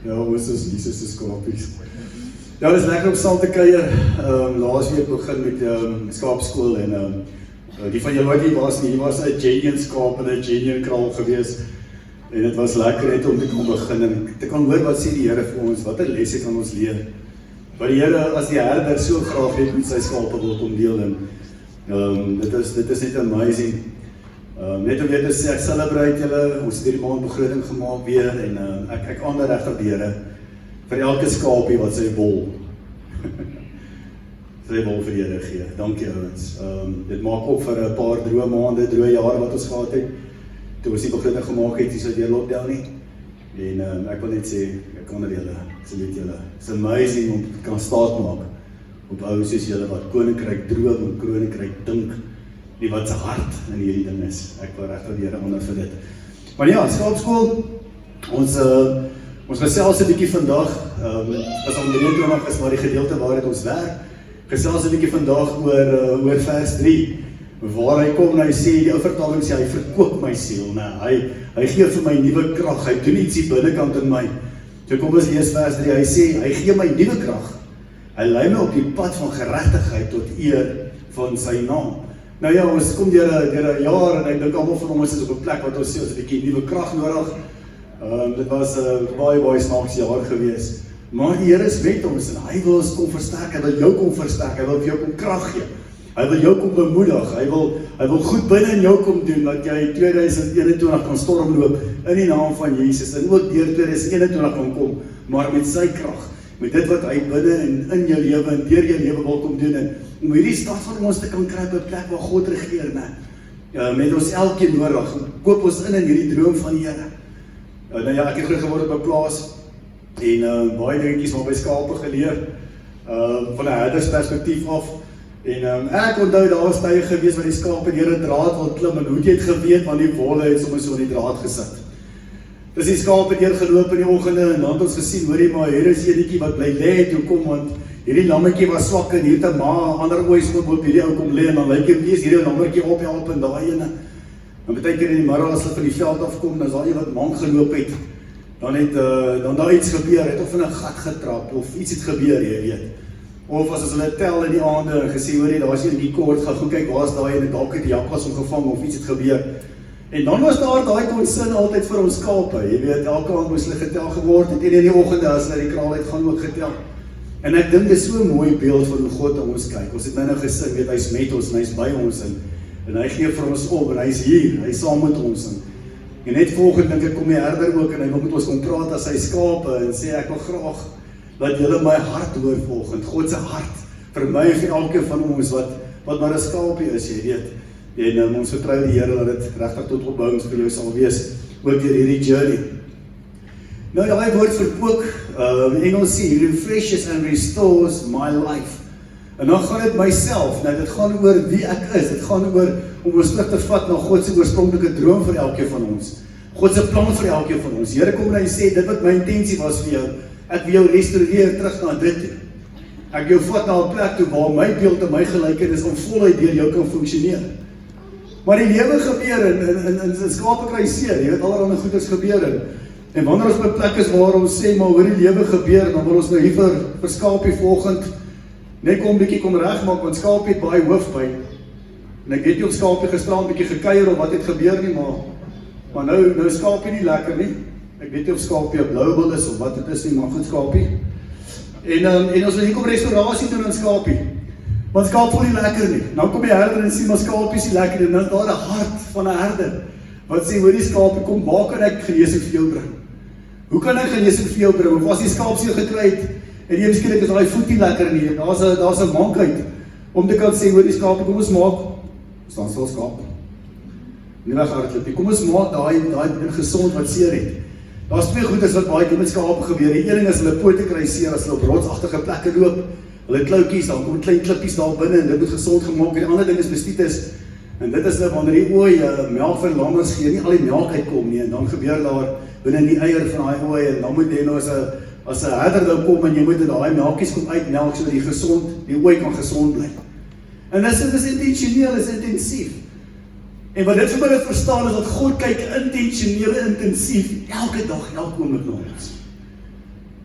Ja, ons is Jesus se skapies. Ja, dit is lekker om saam te kuier. Laas week begin met skaapskool en die van julle wat hier was nie, hier was 'n genuine skaap en 'n genuine kraal gewees. En dit was lekker net om te kan begin en te kan hoor wat sê die Here vir ons, watter lesse kan ons leer. Wat die Here as die herder so graag het met sy skape wil omdeel en dit is net amazing. Net om weer te sê, ek celebrate julle, ons het hierdie maand begroting gemaak weer en ek ander regtig die Here vir elke skaapie wat sy wol sy wol vir die Here gee. Dankie ouens. Dit maak op vir 'n paar droë maande, droë jare wat ons gehad het. Toe ons die begroting gemaak het, is dit weer lockdown nie. En ek wil net sê, ek onder julle, salute julle. It's amazing om te kan staat maak op ouens soos julle wat koninkryk droom en koninkryk dink, nie wat se hart in hierdie ding is. Ek wil regtig die Here onder vir dit. Maar ja, skaapskool, ons gesels 'n bietjie vandag, as om 23 is maar die gedeelte waar ons werk, gesels 'n bietjie vandag oor vers 3, waar hy kom en hy sê, die ou vertaling sê, hy verkoop my siel, hy gee vir my nuwe krag, hy doen iets hier binnekant in my. So kom ons lees vers 3, hy sê, hy gee my nuwe krag, hy lei my op die pad van geregtigheid tot eer van sy naam. Nou ja, ons kom deur 'n jaar en ek dink almal van ons is op 'n plek wat ons sê ons 'n bietjie nuwe krag nodig. Dit was 'n baie snaakse jaar gewees. Maar die Here is met ons en hy wil ons kom versterk, hy wil jou kom versterk, hy wil vir jou kom krag gee. Hy wil jou kom bemoedig, hy wil goed binne in jou kom doen, dat jy 2021 kan stormloop in die naam van Jesus, en ook deur 2021 kan kom, maar met sy krag, met dit wat hy binne en in jou lewe en deur jou lewe wil kom doen, en om hierdie stad van ons te kan kry op 'n plek waar God regeer, met ons elkeen nodig, koop ons in hierdie droom van die Here. Nou ja, ek het groot geword op 'n plaas, en baie dingetjies maar by skape geleer, van 'n herdersperspektief af, en ek onthou daar was tye gewees waar die skape deur 'n draad wil klim, en hoe het jy het geweet, want die wolle het sommer so in die draad gesit. Dus die skape deur geloop in die oggende, en dan het ons gesien, hoorie maar, hier is enetjie wat bly lê, toe kom, want hierdie lammetjie was swak, en hier het 'n ma, ander oos op hierdie ou kom lê, en dan lyk jy wees hierdie lammetjie ophelp en daai ene. Dan baie keer in die middag as hulle van die veld afkom, dan is daar wat mank geloop het, dan daar iets gebeur, het of in 'n gat getrap, of iets het gebeur, jy weet. Of as hulle tel in die aande, en gesê, hoorie, daar is een die kort, gaan goed kyk, waar is daai, en dalk het die jakkals omgevang, of iets het gebeur. En dan was daar daai konsin altyd vir ons skape, jy weet, elke aand moes hulle getel geword, en in die oggende as hulle die kraal uit gaan ook getel. En ek dink dit is so 'n mooi beeld van hoe God aan ons kyk. Ons het nou gesing, weet, hy's met ons, en hy's by ons, en hy gee vir ons op, en hy's hier, hy's saam met ons, en net volgende dink ek kom die herder ook, en hy wil met ons kom praat as sy skape, en sê, ek wil graag, dat julle my hart hoor volgend, God se hart, vir my en vir elke van ons, wat maar 'n skaapie is, jy weet, en ons vertrou die Here, dat dit regtig tot opbouings vir jou sal wees, ook deur hierdie journey. Nou, die woord verkoop, in Engels sê, he refreshes and restores my life. En dan gaan dit myself, dit gaan oor wie ek is, dit gaan oor om ons terug te vat na God se oorspronklike droom vir elkeen van ons. God se plan vir elkeen van ons. Here kom en hy sê, dit wat my intensie was vir jou, ek wil jou restoreer terug na dit toe. Ek wil jou vat na 'n plek toe waar my beeld en my gelykenis om voluit deur jou kan funksioneer. Maar die lewe gebeur en skape kry seer, jy weet, allerlei goeders gebeur en wanneer ons by 'n plek is waar ons sê, maar hoor die lewe gebeur, dan wil ons nou hier vir skapie volgend net kom bietjie kom regmaak, want skapie het baie hoofpyn. En ek weet nie of skapie gestaan bietjie gekuier of wat het gebeur nie, maar nou is skapie nie lekker nie. Ek weet nie of skapie 'n blou is of wat dit is nie, maar goed skapie. En ons wil hier kom restaurasie doen aan skapie. Want skaap voel nie lekker nie. Nou kom die herder en sê, maar skapie is nie lekker nie. En dan is daar 'n hart van 'n herder wat sê, hoor die skapie, kom, waar kan ek genesing vir jou bring? Hoe kan ek genesing vir jou bring? Of as die skaap seer gekry het, en die miskien is daai voet nie lekker nie, daar's 'n mankheid om te kan sê, hoor die skapie, kom ons maak, staan stil skaap. Nie weghardloop, kom ons maak daai gesond wat seer het. Daar's twee goedes wat baie keer met skape gebeur. Die een ding is hulle pote kry seer as hulle op rotsagtige plekke loop. Hulle kloutjies, dan kom klein klippies daar binne en dit moet gesond gemaak. En die ander ding is mastitis. En dit is nou wanneer die ooi melk van lammers gee, nie al die melk uitkom nie, en dan gebeur daar binne die eier van daai ooi, en dan moet jy nou as 'n herder nou kom en jy moet daai melkies kom uitmelk sodat die ooi kan gesond bly. En dis intentioneel, is intensief. En wat dit vir my net verstaan is, dat God kyk intentioneel, intensief, elke dag, elke oomblik na ons.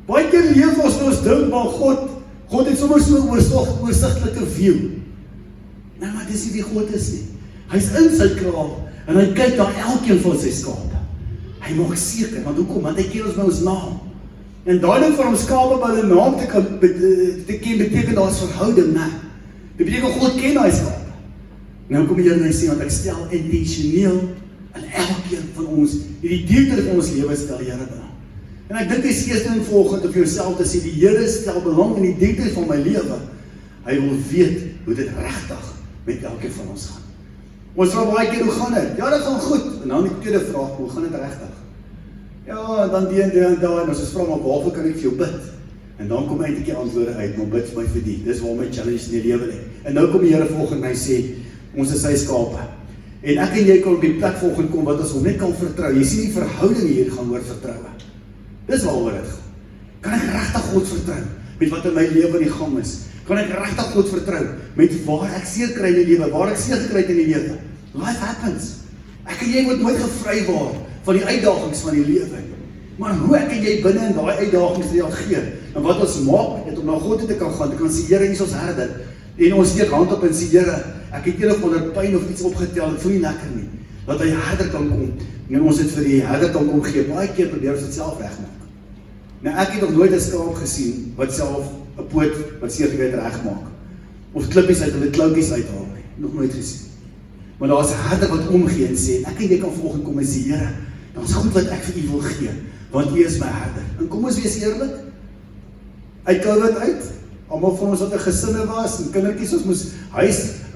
Baie keer leef ons dink, maar God het sommer so 'n oorsigtelike view. Nou, maar dis nie wie God is nie. Hy's in sy kraal, en hy kyk na elkeen van sy skape. Hy maak seker, want hoekom? Want hy ken ons by ons naam. En daai ding van om skape by hulle naam te ken, beteken daar is verhouding, né? Dit beteken God ken daai skape. Nou kom die Here en hy sê, want ek stel intentioneel in elkeen van ons, hierdie diepte van ons lewe stel die Here belang. En ek dink die eerste ding volgende vir jouself te sê, die Here stel belang in die diepte van my lewe. Hy wil weet hoe dit regtig met elkeen van ons gaan. Ons vra baie keer, hoe gaan dit? Ja, dit gaan goed. En dan die tweede vraag, hoe gaan dit regtig? Ja, dan die en daar, en ons vra maar, waarvoor kan ek vir jou bid? En dan kom eintlik die antwoorde uit, maar bid vir my vir die. Dis waar my challenge in die lewe lê. En nou kom die Here volgens my sê, ons is sy skape. En ek en jy kan op die plek volgens kom, wat ons hom net kan vertrou. Jy sien die verhouding hier gaan oor vertroue. Dis waaroor dit gaan. Kan ek regtig God vertrou met wat in my lewe in die gang is? Kan ek regtig God vertrou met waar ek seer kry in die lewe, waar ek seer gekry het in die lewe? Life happens. Ek en jy word nooit gevry word van die uitdagings van die lewe. Maar hoe ek en jy binne in daai uitdagings reageer, en wat ons maak met om na God te kan gaan, te kan sê, Here, hier is ons herder, en ons steek hand op en sê, Here, ek het enig onder pyn of iets opgetel, ek voel nie lekker nie, dat hy herder kan kom, en ons het vir die herder kan kom gee, baie keer probeer ons dit self regmaak. Nou, ek het nog nooit 'n skaap gesien, wat self 'n poot, wat seer gekry het regmaak, of klippies uit, of kloutjies uithaal, nog nooit gesien. Maar daar is 'n herder wat omgee en sê, ek en jy kan volgende kom en sê, Here, dan is goed wat ek vir u wil gee, want u is my herder. En kom ons wees eerlik, uit COVID uit, almal van ons wat 'n gesinne was, en kindertjies, ons moes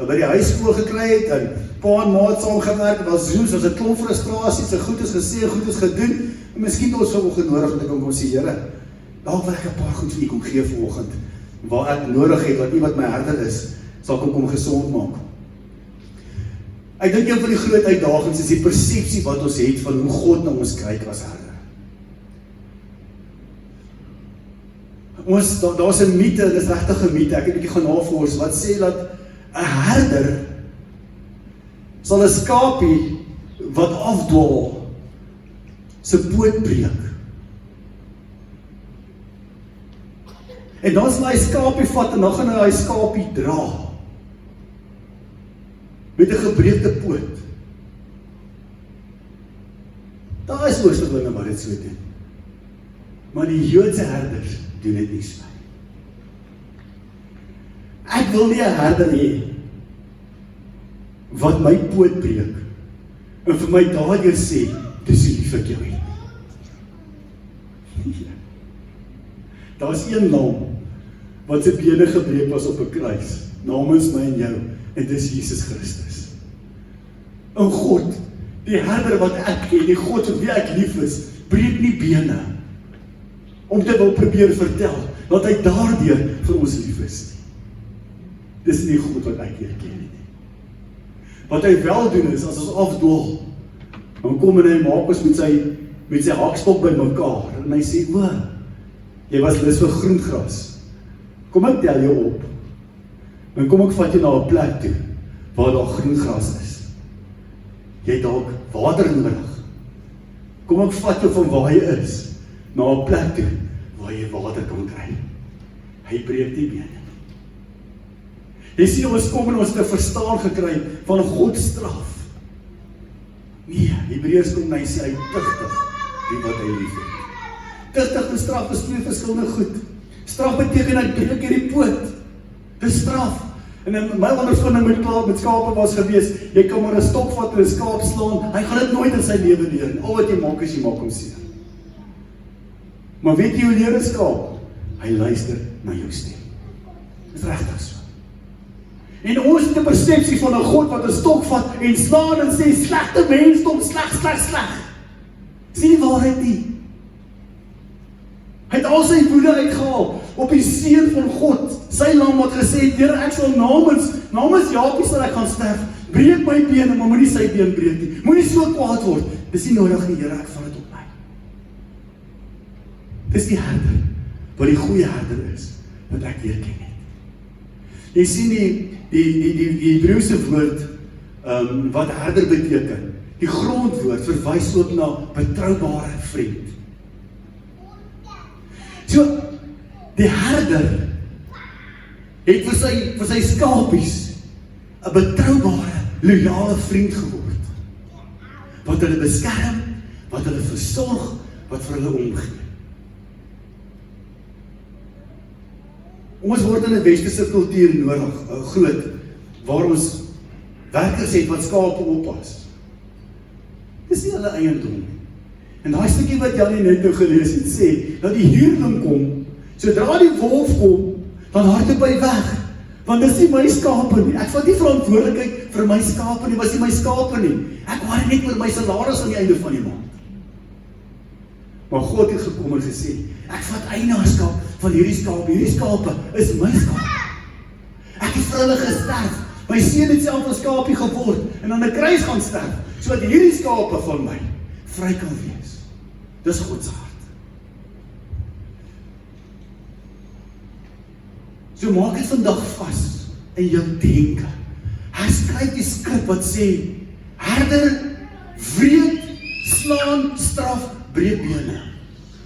by die huisskool gekry het, en pa en maat saamgewerk, was Zooms, was 'n klomp frustrasie, se goed is gesê, goed is gedoen, en miskien het ons vanoggend nodig, om te kom sê, Here, dalk wil ek 'n paar goed vir u kom gee vanoggend, waar ek nodig het, wat u wat my herder is, sal kom gesond maak. Ek dink een van die groot uitdagings is die persepsie wat ons het van hoe God na ons kyk as herder. Daar's 'n mite, dit is regtig 'n mite, ek het 'n bietjie gaan navors, wat sê dat 'n herder sal 'n skapie wat afdwaal se poot breek. En dan sal hy skapie vat en dan gaan hy skapie dra met 'n gebreekte poot. Daar is oorspronklinge wat dit so doen. Maar die Joodse herders doen dit nie so. Ek wil nie 'n herder hê wat my poot breek en vir my daardeur sê, dis nie lief ek jou het. Daar is een lam wat sy bene gebreek was op 'n kruis, namens my en jou, en dis Jesus Christus. En God, die herder wat ek ken, die God vir wie ek lief is, breek nie bene om te wil probeer vertel dat hy daardeur vir ons lief is. Dis nie God wat ek hier ken nie. Wat hy wel doen is, as ons afdwaal, dan kom en hy maak ons met sy hakstok by mekaar, en hy sê, o, jy was lus vir groen gras, kom ek tel jou op, en kom ek vat jou na 'n plek toe, waar daar groen gras is. Jy het dalk water nodig, kom ek vat jou van waar jy is, na 'n plek toe, waar jy water kan kry. Hy breek die bene. Jy sien, ons kom en ons te verstaan gekry van God straf. Nee, Hebreërs kom en hy sê, hy tugtig die wat hy lief het. Tugtig en straf is twee verskillende goed. Straf beteken dat breek hierdie poot. Dis straf. En my ondervinding met skape was gewees, jy kan maar 'n stok vat en 'n skaap slaan, hy gaan dit nooit in sy lewe leer. Al wat jy maak is, jy maak hom seer. Maar weet jy hoe leer 'n skaap? Hy luister na jou stem. Dis regtig so. En ons het 'n persepsie van 'n God wat 'n stok vat en slaan en sê, slegte mensdom, sleg. Sien die waarheid nie. Hy het al sy woede uitgehaal op die seun van God, sy lam wat gesê het, Here, ek sal namens Jakob sal ek gaan sterf, breek my bene, maar moenie sy been breek nie, moenie so kwaad word, dis nie nodig nie, Here, ek vat dit op my. Dis die herder, wat die goeie herder is, wat ek hier ken het. Jy sien die Hebreëse woord wat herder beteken. Die grondwoord verwys ook na betroubare vriend. So, die herder het vir sy skapies 'n betroubare, loyale vriend geword. Wat hulle beskerm, wat hulle versorg, wat vir hulle omgee. Ons word in 'n westerse kultuur nodig, groot, waar ons werkers het wat skape oppas. Dis nie hulle eiendom nie. En daai stukkie wat Janie net nou gelees het, sê, dat die huurling kom, sodra die wolf kom, dan hardloop hy weg. Want dis nie my skape nie. Ek vat nie verantwoordelikheid vir my skape nie, was nie my skape nie. Ek worry net oor my salaris aan die einde van die maand. Maar God het gekom en gesê, ek vat eienaarskap van hierdie skape is my skape. Ek het vir hulle gesterf. My seun het self 'n skapie geword en aan 'n kruis gaan sterf, sodat hierdie skape van my vry kan wees. Dis God se hart. So maak dit vandag vas in jou denke. Hy skryf die skrif wat sê, herder, wreed, slaan, straf, breek bene.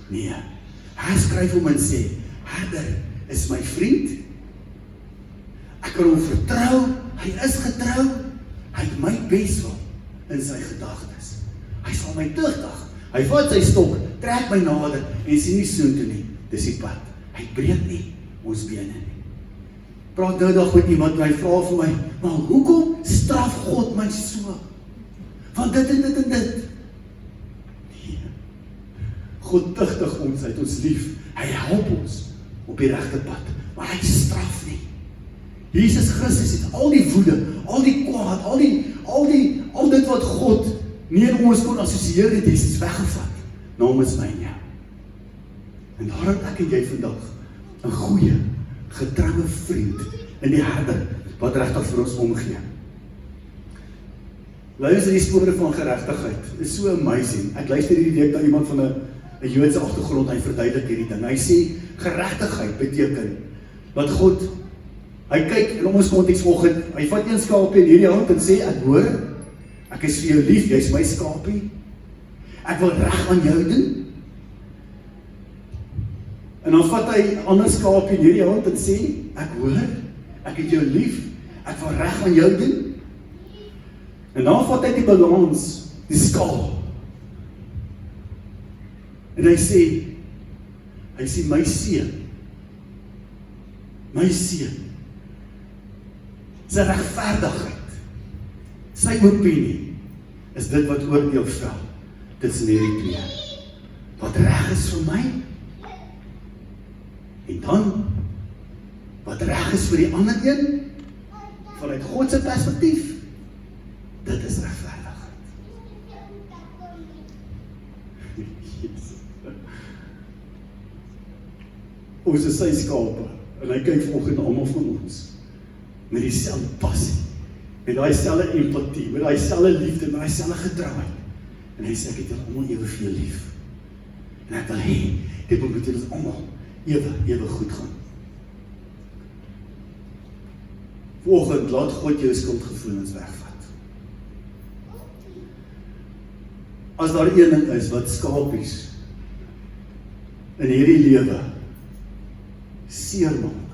Nee, hy skryf hom en sê, herder is my vriend, ek kan hom vertrou, hy is getrou, hy het my beswil in sy gedagtes. Hy sal my terugdag, hy vat sy stok, trek my nader en sê nie soontoe nie, dis die pad. Hy breek nie ons bene nie. Praat nou dag met iemand, hy vra vir my, maar hoekom straf God my so? Want dit en dit en dit. Nee, God tugtig ons, hy het ons lief, hy help ons op die regte pad, maar hy straf nie. Jesus Christus het al die woede, al die kwaad, al dit wat God nie in ons kon assosieer het, is weggevat, namens my en jou. En daarom ek en jy vandag 'n goeie, getroue vriend in die herder, wat regtig vir ons omgee. Luister die spore van geregtigheid, is so amazing. Ek luister hierdie week na iemand van 'n Joodse agtergrond, hy verduidelik hierdie ding. Hy sê, geregtigheid beteken, dat God, hy kyk in ons konteks vanoggend, hy vat een skapie in hierdie hand en sê, ek hoor, ek is vir jou lief, jy is my skapie, ek wil reg aan jou doen. En dan vat hy 'n ander skapie in hierdie hand en sê, ek hoor, ek het jou lief, ek wil reg aan jou doen. En dan vat hy die balans, die skaal. En hy sê, my seun, sy regverdigheid, sy opinie, is dit wat oordeel vel, tussen hierdie twee. Wat reg is vir my, en dan, wat reg is vir die ander een, vanuit God se perspektief, dit is regverdigheid. Ons is sy skape, en hy kyk vanoggend na almal van ons, met dieselfde passie, met daai selfde empatie, met daai selfde liefde, met daai selfde getrouheid. En hy sê, ek het julle almal eweveel lief. En ek wil hê, dit moet met julle almal ewe goed gaan. Vanoggend laat God jou skuldgevoelens wegvat. As daar een ding is wat skapies in hierdie lewe seermaak,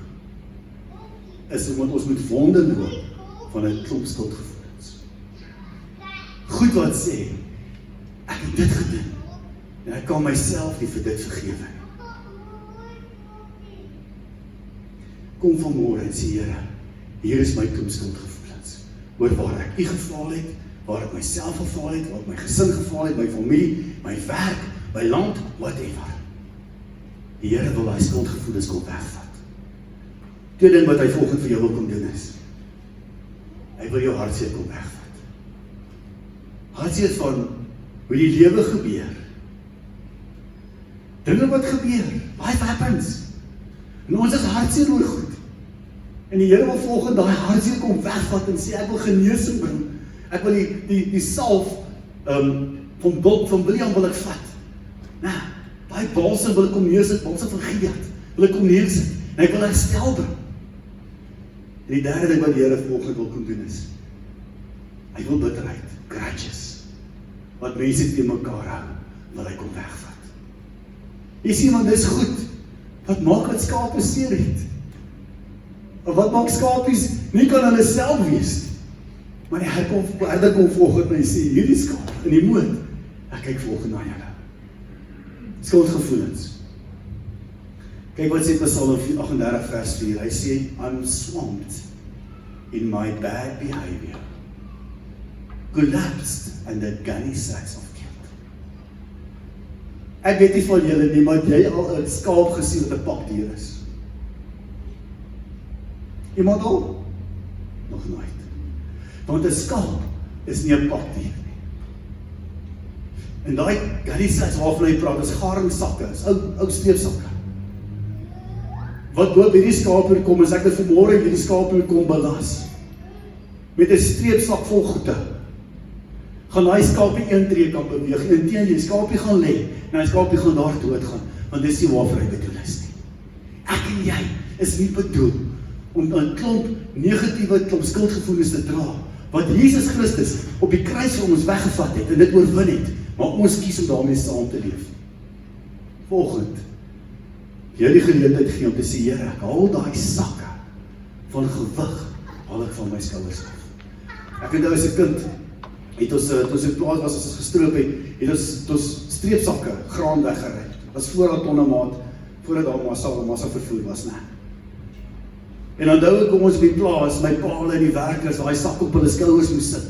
is omdat ons moet wonde loop van 'n klomp skuldgevoelens. Goed wat sê, ek het dit gedoen, en ek kan myself nie vir dit vergewe. Kom vanmôre en sê, Here, hier is my klomp skuldgevoelens, oor waar ek U gefaal het, waar ek myself gefaal het, waar ek my gesin gefaal het, my familie, my werk, my land, whatever. Die Here wil daai skuldgevoelens kom wegvat. Tweede ding wat hy volgende vir jou wil kom doen is, hy wil jou hartseer kom wegvat. Hartseer van hoe die lewe gebeur. Dinge wat gebeur, life happens. En ons is hartseer oor goed. En die Here wil volgende daai hartseer kom wegvat en sê, ek wil genesing bring. Ek wil die salf van William wil ek vat. Nou, daai balsem wil ek kom neersit, balsem van Gilead, wil ek kom neersit, en ek wil herstel bring. En die derde ding wat die Here volgende wil kom doen is, Hy wil bitterheid, grudges, wat mense teen mekaar hou, wil hy kom wegvat. Jy sien, want dis goed, wat maak wat skape seer het? Of wat maak skapies nie kan hulle self wees? Maar die herder kom volgend en hy sê, hierdie skaap in die moed, ek kyk volgend na julle. Skuldgevoelens. Kyk wat sê Psalm 38 vers 4, hy sê, I'm swamped in my bad behavior, collapsed under gunny sacks of guilt. Ek weet nie van julle nie, maar jy al 'n skaap gesien wat 'n pakdier is. Iemand al? Nog nooit. Want 'n skaap is nie 'n pakdier nie. En daai gunny sacks waarvan hy praat, is garingsakke, is ou streepsakke. Wat boop hierdie skaapie kom, as ek dit vanmôre hierdie skaapie kom belas, met 'n streepsak vol goede, gaan daai skaapie een tree kan beweeg, en teen die skaapie gaan lê, en die skaapie gaan daar doodgaan, want dis nie waarvoor hy bedoel is nie. Ek en jy is nie bedoel om 'n klomp negatiewe, klomp skuldgevoelens te dra, wat Jesus Christus op die kruis vir ons weggevat het, en dit oorwin het, maar ons kies om daarmee saam te leef. Volgend, jy die geleentheid gee om te sê, Here, ek haal daai sakke van gewig, haal ek van my skouers af. Ek weet nou as 'n kind, het ons, toe ons in plaas was, as ons gestroop het ons streepsakke, graan weggery. Was voordat tonnemaat, voordat daar massa vervoer was, né? En onthou ek kom ons op die plaas, my pa en die werkers, daai sak op hulle skouers moes sit.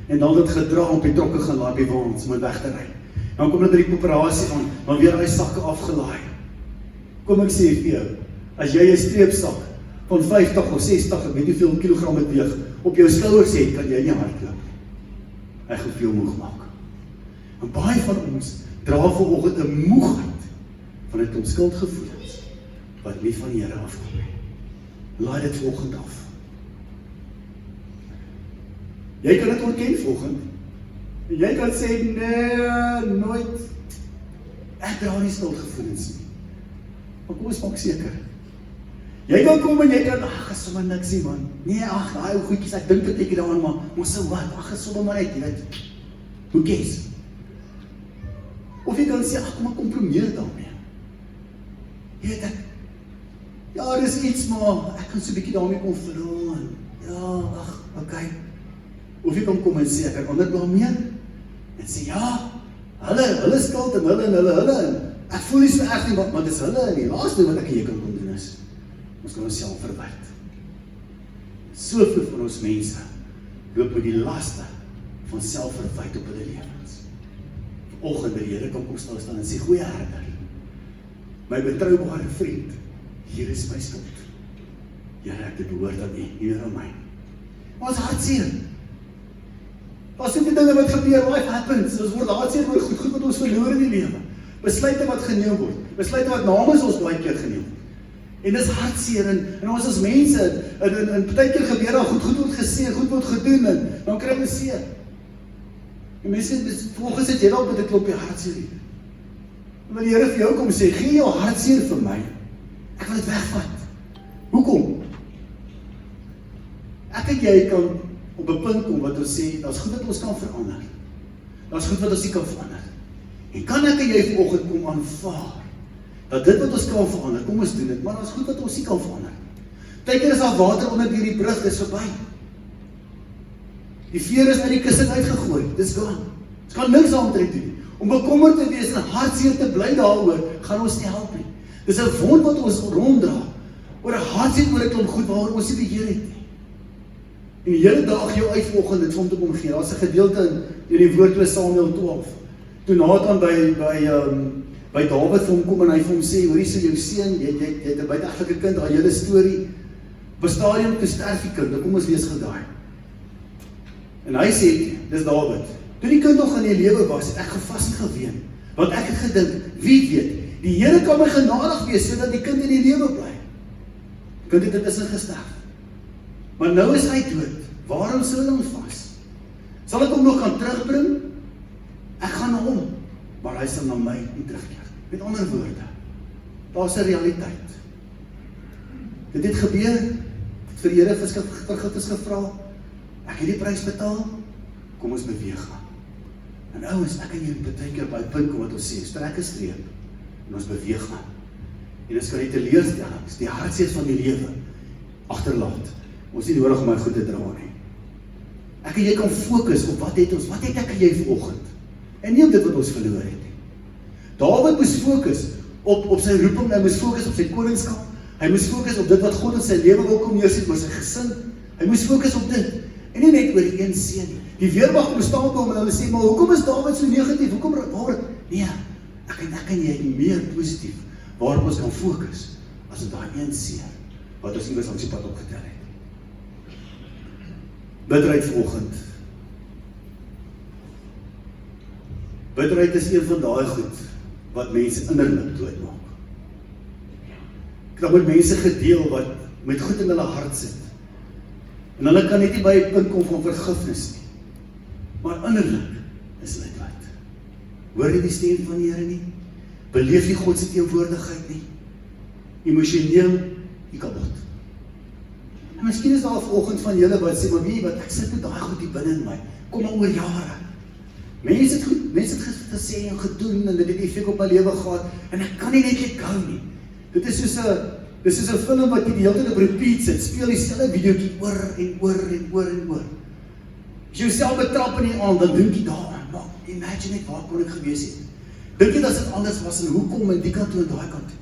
En dan het gedra op die trokke gelaai by waans, om weg te ry. Dan kom hulle by die koöperasie van, dan weer daai sakke afgelaai. Kom ek sê vir jou, as jy 'n streepsak van 50 of 60, ek weet nie hoeveel kilogram het weeg, op jou skouers het, kan jy nie hardloop. Hy gaan veel moeg maak. En baie van ons dra vanoggend 'n moegheid van 'n klomp skuldgevoelens wat nie van die Here afkom nie. Laai dit volgend af. Jy kan dit ontken volgend. En jy kan sê, nee, nooit. Ek dra nie skuldgevoelens nie. Maar kom ons maak seker. Jy kan kom en jy kan, ag, is sommer niks nie, man. Nee, ag, daai ou goedjies, ek dink dit ek daaraan, maar mos so wat, ag, is sommer maar net, jy weet. Hoe kies? Of jy kan sê, ag, kom maar kompromieer daarmee. Jy weet ek, ja, dis iets, maar ek kan so 'n bietjie daarmee kom verloon. Ja, ag, okay. Of jy kan kom en sê, ek kan onderblameer, en sê, ja, hulle skuld en hulle, ek voel nie so erg nie, want dis hulle, en die laaste wat ek hier kan kom doen is, ons kan ons self verwyd. Soveel van ons mense loop met die laste van selfverwyd op hulle lewens. Vanoggend die Here kan kom staan en sê, goeie herder, my betroubare vriend, hier is my skuld. Here, ek het behoort aan U, nie meer aan my. Maar ons hartseer. Daar is die dinge wat gebeur, life happens, ons word hartseer oor goed wat ons verloor in die lewe. Besluite wat geneem word, besluite wat namens ons baie keer geneem word. En dis hartseer, en ons as mense, en baie keer gebeur daar goed word gesê, goed word gedoen, en dan kry ons seer. En mense, volgens het jy dalk met 'n klompie hartseer hier. En wil die Here vir jou kom sê, gee jou hartseer vir my, ek wil dit wegvat. Hoekom? Ek en jy kan op 'n punt kom wat ons sê, daar's goed wat ons kan verander. Daar's goed wat ons nie kan verander. En kan ek en jy vanoggend kom aanvaar, dat dit wat ons kan verander, kom ons doen dit, maar daar's goed wat ons nie kan verander. Partykeer is daar water onder deur die brug, dis verby. Die veer is uit die kussing uitgegooi, dis gaan. Ons kan niks aantrek doen. Om bekommerd te wees en hartseer te bly daaroor, gaan ons nie help nie. Dis 'n wond wat ons ronddra, oor 'n hartseer oor 'n klomp goed waaroor ons nie beheer het nie. En die Here daag jou uit vanoggend dit vir hom te kom gee. Daar's 'n gedeelte in die woord 2 Samuel 12. Toe Nathan by Dawid vir hom kom en hy vir hom sê, hoor hierso jou seun, jy het 'n buiteegtelike kind, daai hele storie. Op 'n stadium toe sterf die kind. Kom ons lees gou daai. En hy sê, dis Dawid. Toe die kind nog in die lewe was, het ek gevas en geween, want ek het gedink, wie weet, die Here kan my genadig wees sodat die kind in die lewe bly. Die kind het intussen gesterf. Maar nou is hy dood. Waarom sou hulle hom vas? Sal ek hom nog gaan terugbring? Ek gaan na hom, maar hy sal na my nie terugkeer. Met ander woorde, daar's 'n realiteit. Dit het gebeur, vir die Here vergifnis gevra, ek het die prys betaal, kom ons beweeg aan. En ouens, ek en jy baie keer by 'n punt kom wat ons sê, trek 'n streep, en ons beweeg aan. En ons kan die teleurstellings, die hartseer van die lewe, agterlaat. Ons nie nodig om my goed te dra nie. Ek en jy kan fokus op wat het ek en jy vanoggend, en nie op dit wat ons verloor het nie. Dawid moes fokus op sy roeping, hy moes fokus op sy koningskap, hy moes fokus op dit wat God in sy lewe wil kom neersit, maar sy gesin, hy moes fokus op dit, en nie net oor die een seun nie. Die weermag kom staan by hom en hulle sê, maar hoekom is Dawid so negatief? Waarom? Nee, ek en jy meer positief, waarop ons kan fokus, as op daai een seun, wat ons iewers langs die pad opgetel het. Bitterheid vanoggend. Bitterheid is een van daai goed, wat mense innerlik doodmaak. Ek het met mense gedeel wat met goed in hulle hart sit. En hulle kan net nie by 'n punt kom van vergifnis nie. Maar innerlik is hulle dood. Hoor jy die stem van die Here nie? Beleef jy God se teenwoordigheid nie? Emosioneel, jy kapot. En miskien is daar vanoggend van julle wat sê, maar weet jy wat, ek sit met daai goed hier binne in my. Kom maar oor jare. Mense het gesê en gedoen en dit het effek op my lewe gehad en ek kan nie net let go nie. Dit is soos 'n film wat jy die hele tyd op repeat sit, speel dieselfde videoetjie oor en oor. As jy jouself betrap in die aand, dan dink jy daaraan, maar imagine net waar kon ek gewees het. Dink jy dat dit anders was en hoekom in die kant toe en daai kant toe.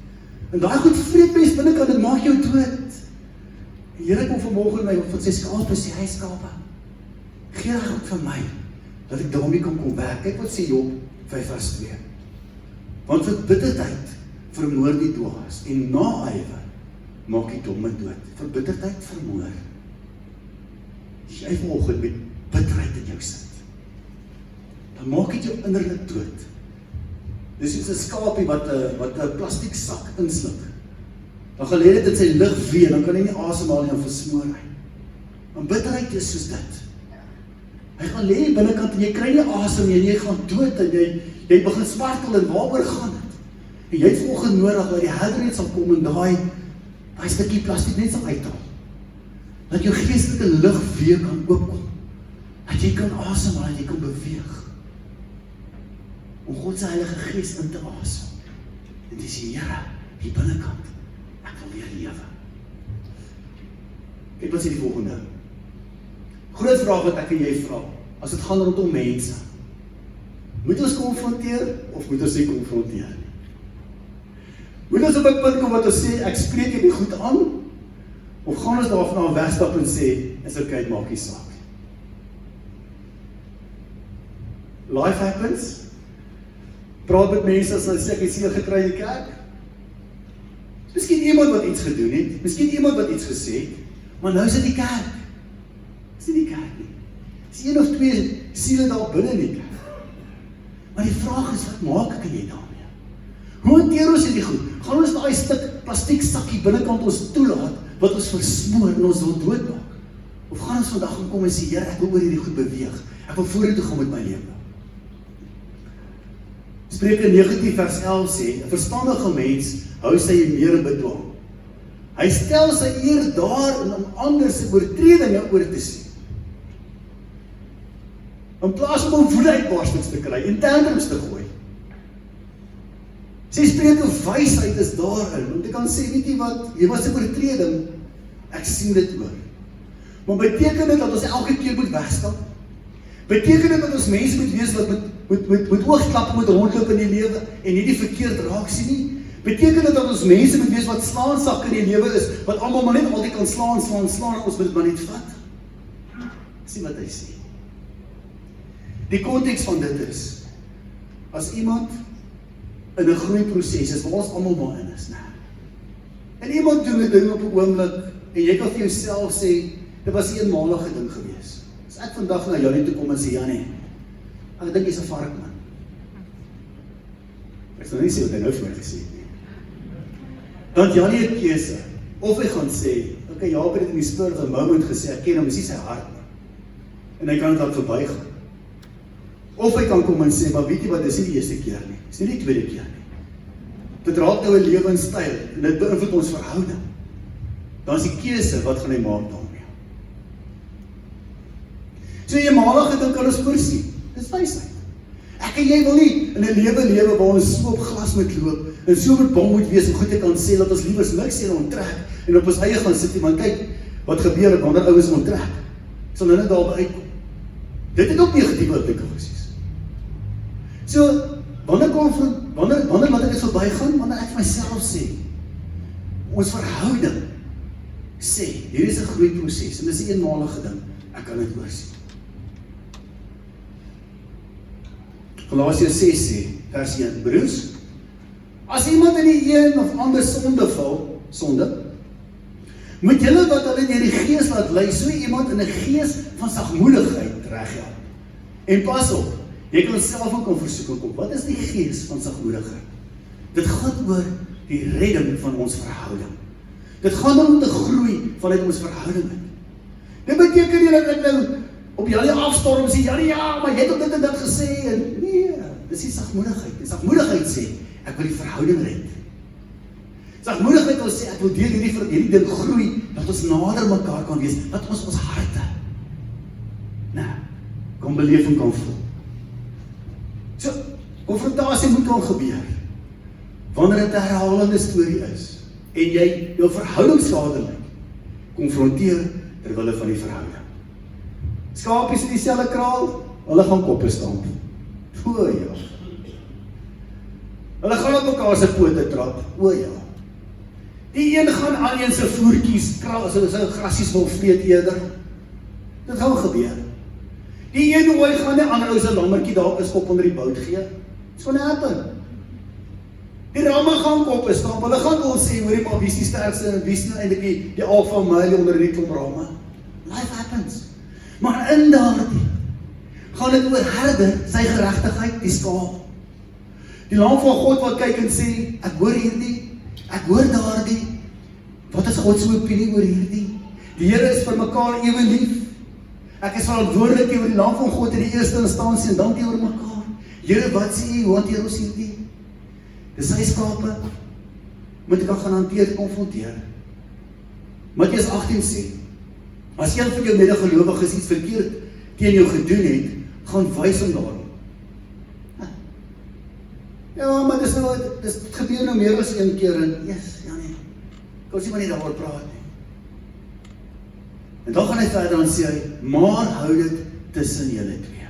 En daai goed vreet mens binnekant, dit maak jou dood. Die Here kom vanmôre my van sy skape sê, hy skape, gee daai goed vir my, dat ek daarmee kan kom werk. Kyk wat sê Job 5:2. Want verbitterdheid vermoor die dwaas en naaiwer maak die domme dood. Verbitterdheid vermoor. As jy vanoggend met bitterheid in jou sit, dan maak dit jou innerlik dood. Dis soos 'n skaapie wat 'n plastiek sak insluk. Dan gaan lê dit in sy lug wee, dan kan hy nie asemhaal nie en versmoor hy. Want bitterheid is soos dit. Hy gaan lê binnekant en jy kry nie asem nie en jy gaan dood en jy begin swartel en waaroor gaan dit? En jy het vanoggend nodig dat die Here net sal kom en daai stukkie plastiek net sal uithaal. Dat jou geestelike lug weer kan oopkom. Dat jy kan asemhaal en jy kan beweeg. Om God se Heilige Gees in te asem. En dis die Here hier binnekant. Ek wil weer lewe. Kyk wat sê die volgende. Groot vraag wat ek en jy vra, as dit gaan rondom mense. Moet ons konfronteer of moet ons nie konfronteer nie? Moet ons op 'n punt kom wat ons sê, ek spreek jy goed aan, of gaan ons daarvan af wegstap en sê, is okay, maak nie saak. Life happens. Praat met mense as hulle sê, ek het seer gekry in die kerk. Miskien iemand wat iets gedoen het, miskien iemand wat iets gesê het, maar nou is dit die kerk. Dis nie die kerk nie. Dis 1 of 2 siele daar binne in die kerk. Maar die vraag is, wat maak ek en jy daarmee? Hoe hanteer ons hierdie goed? Gaan ons daai stuk plastiek sakkie binnekant ons toelaat, wat ons versmoor en ons wil doodmaak? Of gaan ons vandag gaan kom en sê, Here, ek wil oor hierdie goed beweeg. Ek wil vorentoe gaan met my lewe. Spreuke 19 vers 11 sê, 'n verstandige mens hou sy meer in bedwang. Hy stel sy eer daarin om ander se oortredinge oor te sien. In plaas om woedeuitbarstings te kry en tantrums te gooi. Sy Spreuke wysheid is daarin, om te kan sê, weet jy wat, jy was 'n oortreding, ek sien dit oor. Maar beteken dit dat ons elke keer moet wegstap? Beteken dit dat ons mense moet wees wat met oogklappe moet rondloop in die lewe en nie die verkeerd raak sien nie? Beteken dit dat ons mense moet wees wat slaansak in die lewe is, wat almal maar net altyd kan slaan, en ons moet dit maar net vat? Sien wat hy sê. Die konteks van dit is, as iemand in 'n groeiproses is, waar ons almal maar in is, en iemand doen 'n ding op 'n oomblik, en jy kan vir jouself sê, dit was 'n eenmalige ding gewees. As ek vandag na jou toe kom en sê, Janie, ek dink jy's 'n varkman. Ek sal nie sê wat hy nou vir my gesê het nie. Dan het Janie 'n keuse, of hy gaan sê, okay, Jaap het dit in die spur of 'n moment gesê, ek ken hom, is nie sy hart nie. En hy kan dit laat verbygaan. Of hy kan kom en sê, maar weet jy wat, dis nie die eerste keer nie, dis nie die tweede keer nie. Dit raak nou 'n lewenstyl, en dit beïnvloed ons verhouding. Dan is die keuse, wat gaan hy maak daarmee? So eenmalige ding kan ons oorsien. Dis wysheid. Ek en jy wil nie in 'n lewe waar ons so op glas moet loop en so met bang moet wees en goed te kan sê dat ons liewers niks hier onttrek en op ons eie gaan sit, want kyk wat gebeur wanneer ouens onttrek. Ek sal nou net daarby uitkom. Dit het ook negatiewe implikasies. So, wanneer laat ek dit verbygaan, wanneer ek vir myself sê, ons verhouding sê, hier is 'n groeiproses en dis 'n eenmalige ding, ek kan dit oorsien. Galasiërs 6 sê, vers 1, broers, as iemand in die een of ander sonde val, moet julle wat hulle deur die gees laat lei, so iemand in 'n gees van sagmoedigheid reghelp. En pas op, jy kan self ook versoek en kom, wat is die gees van sagmoedigheid? Dit gaan oor die redding van ons verhouding. Dit gaan om te groei vanuit ons verhouding. Dit beteken nie dat ek nou op Janie afstorm sê, Janie, ja, maar jy het op dit en dat gesê, en nee, dis nie sagmoedigheid. Die sagmoedigheid sê, ek wil die verhouding red. Sagmoedigheid wil sê, ek wil deur hierdie ding groei, dat ons nader mekaar kan wees, dat ons harte, kan beleef en kan voel. So, konfrontasie moet kan gebeur, wanneer dit 'n herhalende storie is, en jy jou verhoudingsskadelik konfronteer terwille van die verhouding. Skapies in dieselfde kraal, hulle gaan koppe stamp. O ja. Hulle gaan op mekaar se pote trap. O ja. Die een gaan aan een se voertjies, sy grasies wil vreet eerder. Dit gaan gebeur. Die een ooi gaan die ander ou se lammertjie dalk 'n skop onder die bout gee. It's gonna happen. Die ramme gaan koppe stamp, hulle gaan wil sê, hoorie maar, wie is die sterkste en wie is nou eintlik die alfa male onder die klomp ramme. Life happens. Maar in daardie gaan dit oor herder, sy geregtigheid, die skaap. Die lam van God wat kyk en sê, ek hoor hierdie, ek hoor daardie. Wat is God se opinie oor hierdie? Die Here is vir mekaar ewe lief. Ek is verantwoordelik oor die lam van God in die eerste instansie en dan teenoor mekaar. Here, wat sê U? Hoe hanteer ons hierdie? Dis sy skape, moet ek gaan hanteer, konfronteer. Matteus 18 sê, as een van jou medegelowiges iets verkeerd teen jou gedoen het, gaan wys hom daarop. Ja, maar dit gebeur nou meer as een keer en, ja nee, ek ons nie maar nie daaroor praat nie. En dan gaan hy verder en sê hy, maar hou dit tussen julle twee.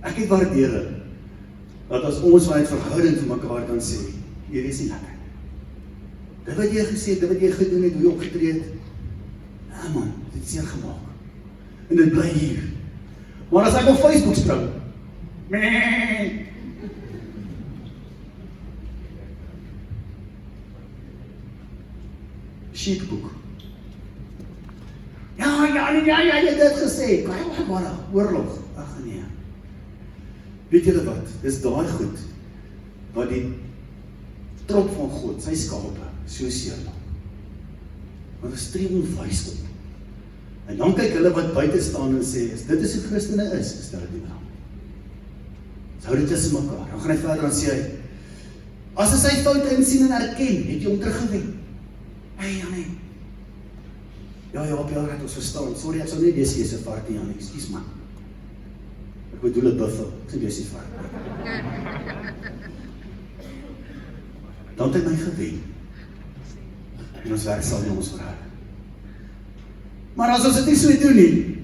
Ek het waardering, dat as ons vanuit verhouding vir mekaar kan sê, hierdie is nie lekker. Dit wat jy gesê het, dit wat jy gedoen het, hoe jy opgetree het, ja man, dit is seer gemaak. En dit bly hier. Maar as ek op Facebook spring, sheetboek. Ja, jy het dit gesê, maar oorlog, ag nee. Weet julle wat, dis daai goed, wat die trop van God, sy skape, so seer maak. Want ons tree onwys op. En dan kyk hulle wat buite staan en sê, dit is hoe Christene is dit nie wel. Hou dit tussen mekaar. Dan gaan hy verder en sê hy, as hy sy fout insien en erken, het jy hom teruggewen. Ja nee. Ja, op jou reg, ons verstaan. Sorry, ek sal nie wees hier se vark nie, ekskuus man. Ek bedoel 'n buffel, ek sê wees die vark. Dan het hy my gewen. En ons werk sal nie ons verhouding. Maar as ons dit nie so doen nie,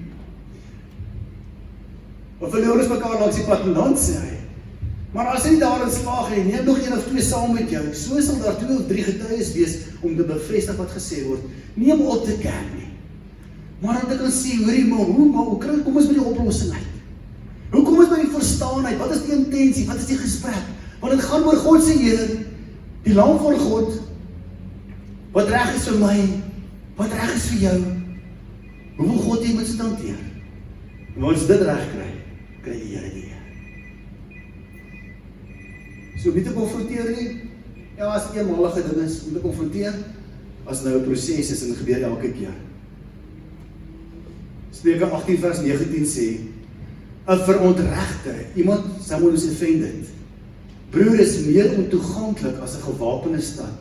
of verloor ons mekaar langs die pad en dan sê hy, maar as hy nie daarin slaag en neem nog 1 of 2 saam met jou, so sal daar 2 of 3 getuies wees om te bevestig wat gesê word. Nie om op te kerk nie, maar om te kan sê, hoorie, maar hoe kom ons by die oplossing uit? Hoe kom ons by die verstaan uit? Wat is die intensie? Wat is die gesprek? Want dit gaan oor God se Here, die lam van God, wat reg is vir my, wat reg is vir jou. Hoe wil God jy moet dit hanteer? En ons dit reg kry die Here die. So nie te konfronteer nie. Ja, as dit 'n eenmalige ding is om te konfronteer, as nou 'n proses is en dit gebeur elke keer. Spreuke 18 vers 19 sê, 'n verontregter, iemand someone who's offended. Broer is meer ontoeganklik as 'n gewapende stad.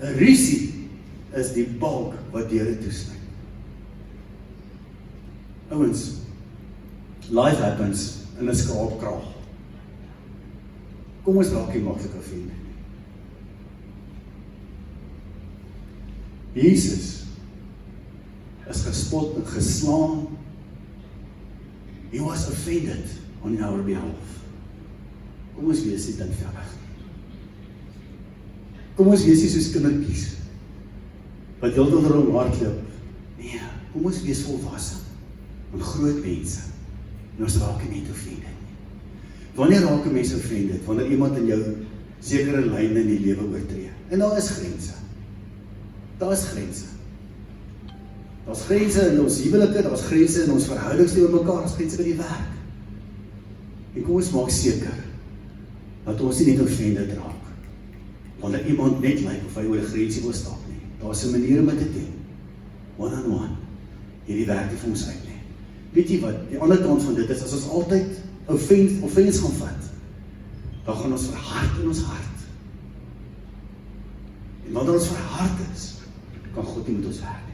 'n Rusie is die balk wat deure toesny. Ouwens, life happens in 'n skraapkraag. Kom ons raak nie maklik 'n vriend nie. Jesus is gespot en geslaan. He was offended on our behalf. Kom ons wees nie dinvelig. Kom ons wees nie soos kindertjies wat heeltemal rond hardloop. Nee, kom ons wees volwasse en groot mense. En ons raak nie offended nie. Wanneer raak 'n mens offended? Wanneer iemand in jou sekere lyne in die lewe oortree. En daar is grense. Daar is grense. Daar's grense in ons huwelike, daar's grense in ons verhoudings teenoor mekaar, daar's grense by die werk. En kom ons maak seker dat ons nie net offended raak, wanneer iemand net lyk of hy oor 'n grensie wil stap nie. Daar's 'n manier om dit te doen. One-on-one. Hierdie werk nie vir ons uit nie. Weet jy wat, die ander kant van dit is, as ons altyd offense gaan vat, dan gaan ons verhard in ons hart. En wanneer ons verhard is, kan God nie met ons werk nie.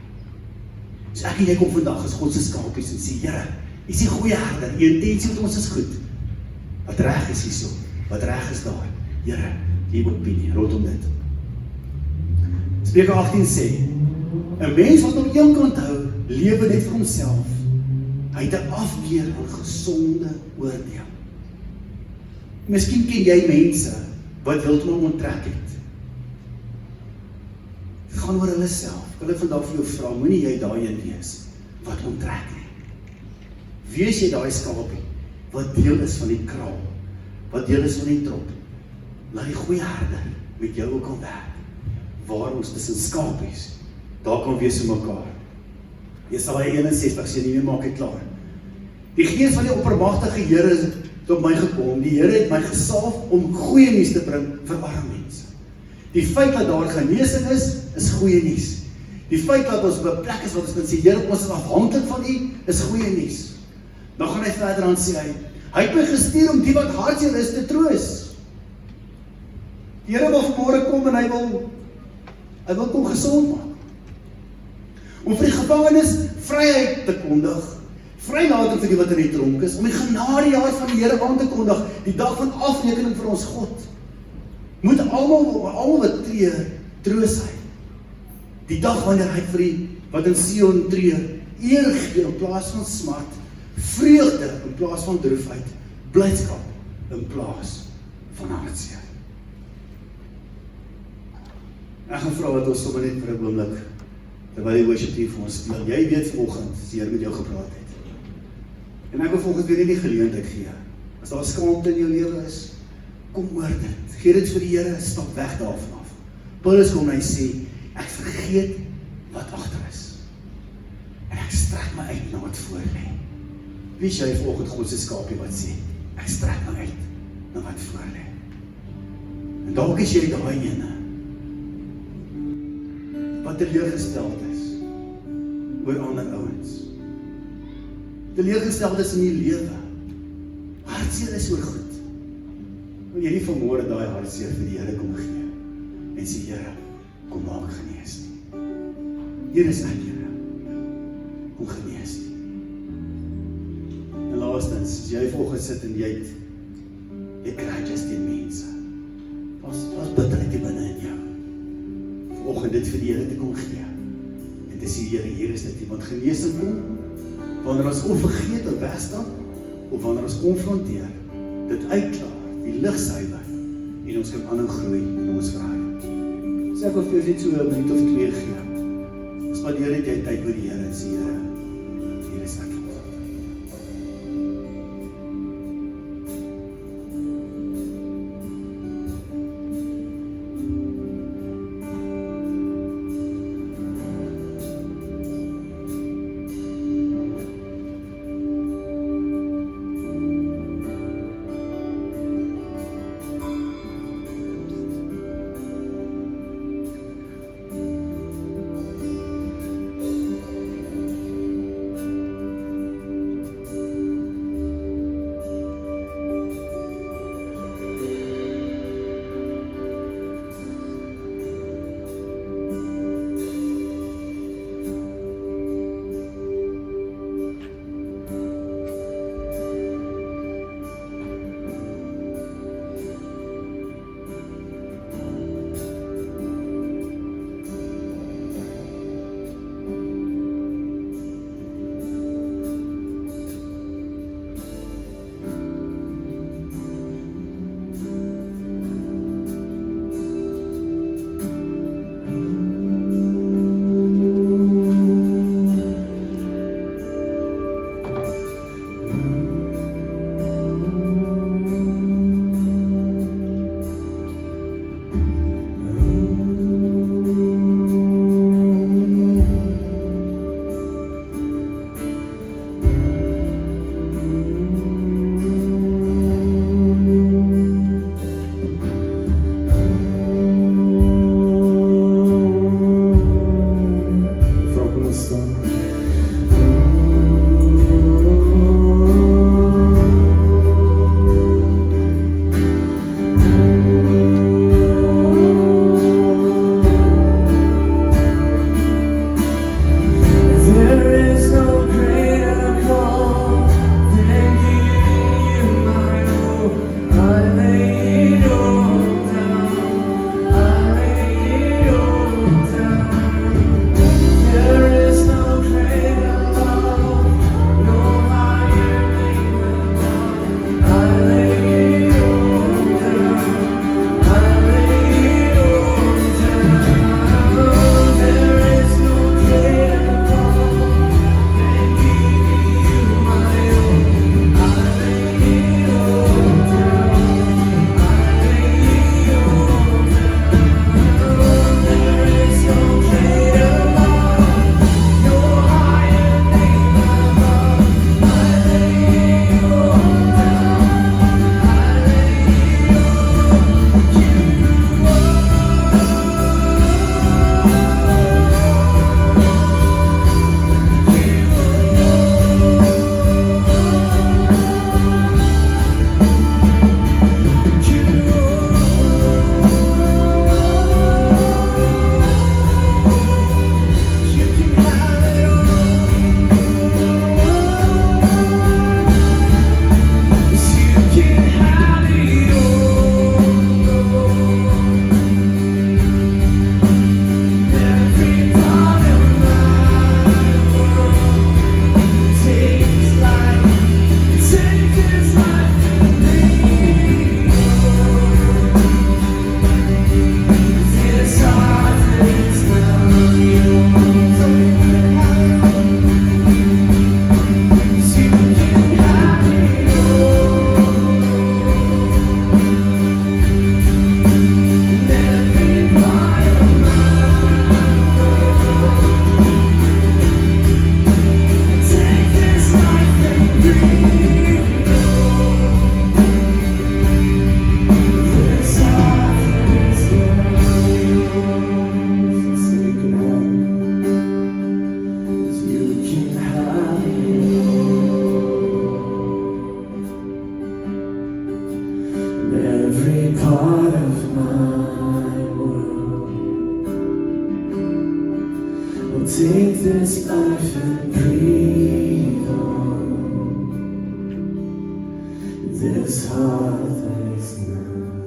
So ek en jy kom vandag as God se skapies en sê, Here, U is die goeie herder, U intensie met ons is goed. Wat reg is hierso, wat reg is daar. Here, U opinie rondom dit. Spreuke 18 sê, 'n mens wat op een kant hou, lewe net vir homself. Hy het 'n afkeer aan gesonde oordeel. Miskien ken jy mense wat heeltemal onttrek het. Dit gaan oor hulle self. Ek wil vandag vir jou vra, moenie jy daarin wees wat onttrek nie. Wees jy daai skapie wat deel is van die kraal, wat deel is van die trop. Laat die goeie herder met jou ook al werk. Waar ons tussen skapies, daar kan wees vir mekaar. Jesaja 61 sê nie meer maak dit klaar. Die gees van die oppermagtige Here het op my gekom. Die Here het my gesalf om goeie nuus te bring vir arme mense. Die feit dat daar genesing is goeie nuus. Die feit dat ons op 'n plek is wat ons kan sê, Here, ons is afhanklik van U, is goeie nuus. Dan gaan hy verder aan sê hy het my gestuur om die wat hartseer is te troos. Die Here wil vanmôre kom en hy wil kom gesond maak. Om vir die gevangenes vryheid te kondig, vrylating vir die wat in die tronk is, om die genadejaar van die Here aan te kondig, die dag van afrekening vir ons God. Moet almal wat treur, troos hy. Die dag wanneer hy vir die wat in Sion treur, eer gee in plaas van smart, vreugde in plaas van droefheid, blydskap in plaas van hartseer. Ek gaan vra dat ons sommer net vir 'n oomblik, terwyl die worship team vir ons speel, jy weet vanoggend, as die Here met jou gepraat het. En ek wil volgens weer nie die geleentheid gee. As daar skaamte in jou lewe is, kom oor dit. Gee dit vir die Here, stap weg daarvan af. Paulus kom en hy sê, ek vergeet wat agter is. En ek strek my uit na wat voor lê. Wie is jy vanoggend God se skapie wat sê, ek strek my uit na wat voor lê. En dalk is jy daai ene wat teleurgesteld is oor ander ouens. Teleurgesteld is in die lewe. Hartseer is oor goed. Wil jy nie vanmôre daai hartseer vir die Here kom gee en sê, Here, kom maak genees nie. Hier is ek, Here. Kom genees nie. En laastens, as jy volgens sit en jy kry just die mense. Daar's bitterheid binne in jou. Vanoggend dit vir die Here te kom gee. En te sê, Here, hier is dit iemand genesing kom. Wanneer ons onvergeet en wegstap, of wanneer ons konfronteer, dit uitklaar, die lig suiwer, en ons kan aanhou groei in ons verhouding. So ek wil vir jou net so 'n minuut of 2 gee. Spandeer net jy tyd met die Here en sê, Here, hier is ek. take this life and breathe on. This heart that is not